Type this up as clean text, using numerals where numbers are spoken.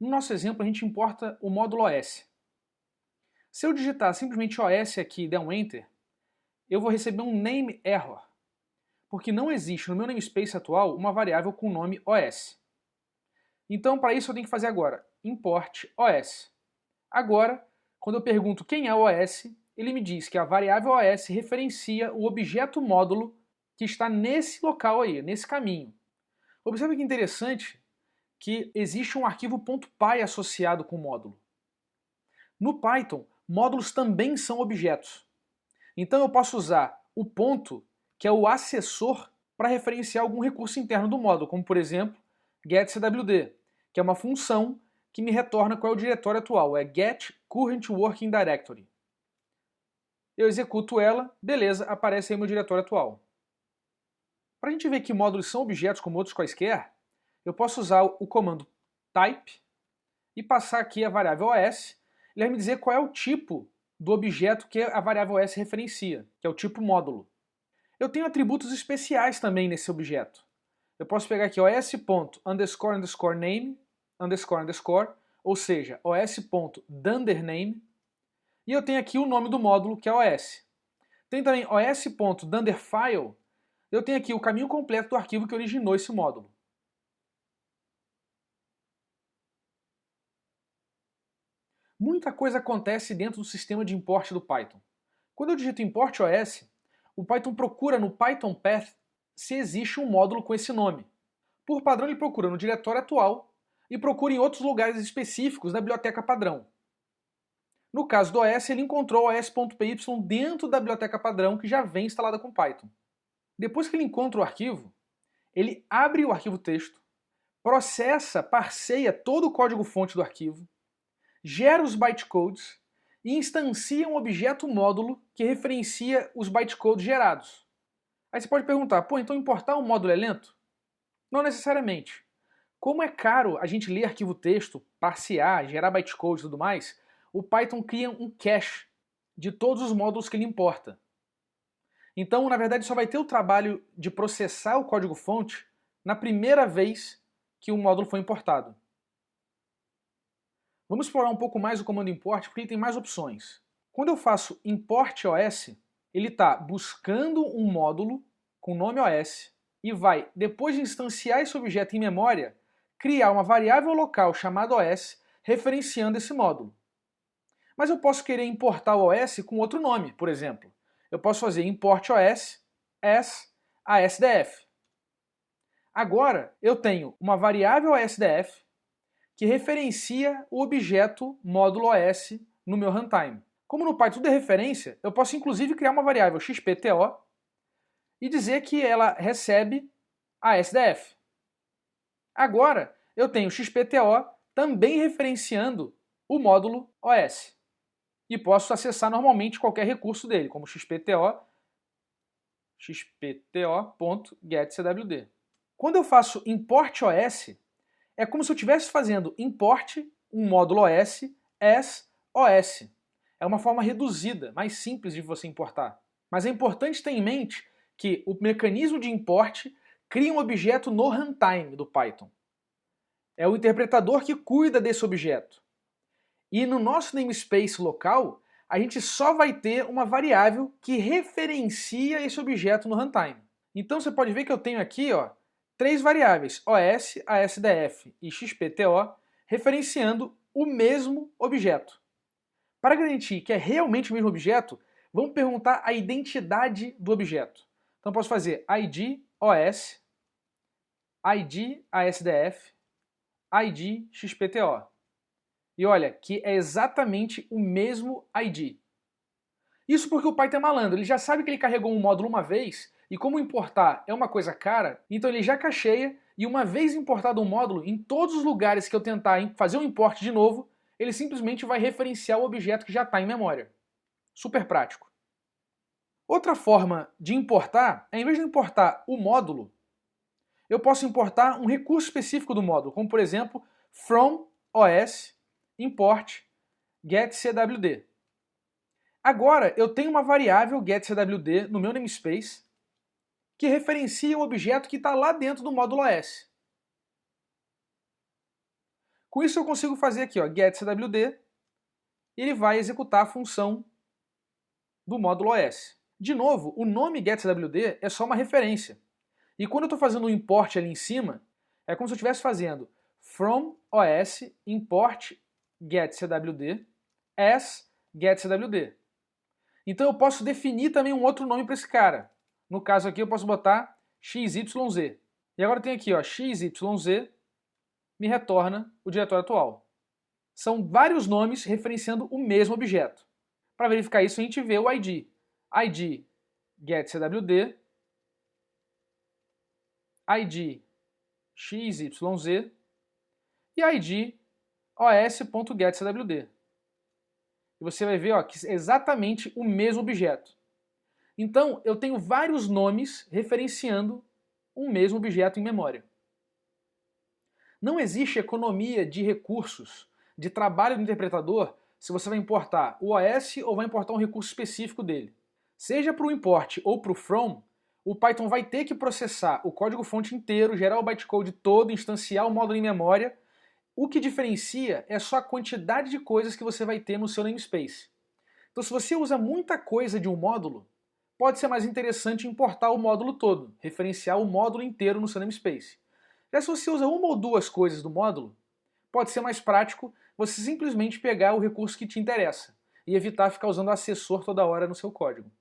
No nosso exemplo, a gente importa o módulo OS. Se eu digitar simplesmente OS aqui e der um Enter, eu vou receber um name error, porque não existe no meu namespace atual uma variável com o nome OS. Então, para isso, eu tenho que fazer agora import OS. Agora, quando eu pergunto quem é o OS, ele me diz que a variável OS referencia o objeto módulo que está nesse local aí, nesse caminho. Observe que interessante que existe um arquivo .py associado com o módulo. No Python, módulos também são objetos. Então eu posso usar o ponto, que é o acessor, para referenciar algum recurso interno do módulo, como por exemplo, getCwd, que é uma função que me retorna qual é o diretório atual, é get current working directory. Eu executo ela, beleza, aparece aí o meu diretório atual. Para a gente ver que módulos são objetos como outros quaisquer, eu posso usar o comando type e passar aqui a variável OS. Ele vai me dizer qual é o tipo do objeto que a variável OS referencia, que é o tipo módulo. Eu tenho atributos especiais também nesse objeto. Eu posso pegar aqui os.__name__, ou seja, os.dundername, e eu tenho aqui o nome do módulo, que é OS. Tem também os.dunderfile, eu tenho aqui o caminho completo do arquivo que originou esse módulo. Muita coisa acontece dentro do sistema de import do Python. Quando eu digito import OS, o Python procura no Python Path se existe um módulo com esse nome. Por padrão, ele procura no diretório atual e procura em outros lugares específicos da biblioteca padrão. No caso do OS, ele encontrou o os.py dentro da biblioteca padrão que já vem instalada com Python. Depois que ele encontra o arquivo, ele abre o arquivo texto, processa, parseia todo o código-fonte do arquivo, gera os bytecodes e instancia um objeto módulo que referencia os bytecodes gerados. Aí você pode perguntar, pô, então importar um módulo é lento? Não necessariamente. Como é caro a gente ler arquivo texto, parsear, gerar bytecode e tudo mais, o Python cria um cache de todos os módulos que ele importa. Então, na verdade, só vai ter o trabalho de processar o código-fonte na primeira vez que o módulo foi importado. Vamos explorar um pouco mais o comando import, porque ele tem mais opções. Quando eu faço import OS, ele está buscando um módulo com o nome OS e vai, depois de instanciar esse objeto em memória, criar uma variável local chamada OS referenciando esse módulo. Mas eu posso querer importar o OS com outro nome, por exemplo. Eu posso fazer import OS as ASDF. Agora eu tenho uma variável ASDF que referencia o objeto módulo OS no meu runtime. Como no Python tudo é referência, eu posso inclusive criar uma variável xpto e dizer que ela recebe a SDF. Agora eu tenho xpto também referenciando o módulo OS. E posso acessar normalmente qualquer recurso dele, como xpto.getCwd. Quando eu faço import OS, é como se eu estivesse fazendo import um módulo OS as OS. É uma forma reduzida, mais simples de você importar. Mas é importante ter em mente que o mecanismo de import cria um objeto no runtime do Python. É o interpretador que cuida desse objeto. E no nosso namespace local, a gente só vai ter uma variável que referencia esse objeto no runtime. Então você pode ver que eu tenho aqui, três variáveis, OS, ASDF e XPTO, referenciando o mesmo objeto. Para garantir que é realmente o mesmo objeto, vamos perguntar a identidade do objeto. Então posso fazer id OS, id ASDF, id XPTO. E olha, que é exatamente o mesmo ID. Isso porque o Python é malandro, ele já sabe que ele carregou um módulo uma vez, e como importar é uma coisa cara, então ele já cacheia, e uma vez importado um módulo, em todos os lugares que eu tentar fazer um import de novo, ele simplesmente vai referenciar o objeto que já está em memória. Super prático. Outra forma de importar é, em vez de importar o módulo, eu posso importar um recurso específico do módulo, como por exemplo, from OS import getCwd. Agora eu tenho uma variável getCwd no meu namespace que referencia um objeto que está lá dentro do módulo OS. Com isso eu consigo fazer aqui, ó, getCwd, e ele vai executar a função do módulo OS. De novo, o nome getCwd é só uma referência. E quando eu estou fazendo um import ali em cima, é como se eu estivesse fazendo from OS import getCwd as getCwd. Então eu posso definir também um outro nome para esse cara. No caso aqui eu posso botar xyz. E agora tem aqui, ó, xyz me retorna o diretório atual. São vários nomes referenciando o mesmo objeto. Para verificar isso, a gente vê o ID. ID getCwd, ID xyz e ID os.getCwd. E você vai ver, ó, que é exatamente o mesmo objeto. Então, eu tenho vários nomes referenciando um mesmo objeto em memória. Não existe economia de recursos, de trabalho do interpretador, se você vai importar o OS ou vai importar um recurso específico dele. Seja para o import ou para o from, o Python vai ter que processar o código-fonte inteiro, gerar o bytecode todo, instanciar o módulo em memória. O que diferencia é só a quantidade de coisas que você vai ter no seu namespace. Então, se você usa muita coisa de um módulo, pode ser mais interessante importar o módulo todo, referenciar o módulo inteiro no seu namespace. Já se você usa uma ou duas coisas do módulo, pode ser mais prático você simplesmente pegar o recurso que te interessa e evitar ficar usando assessor toda hora no seu código.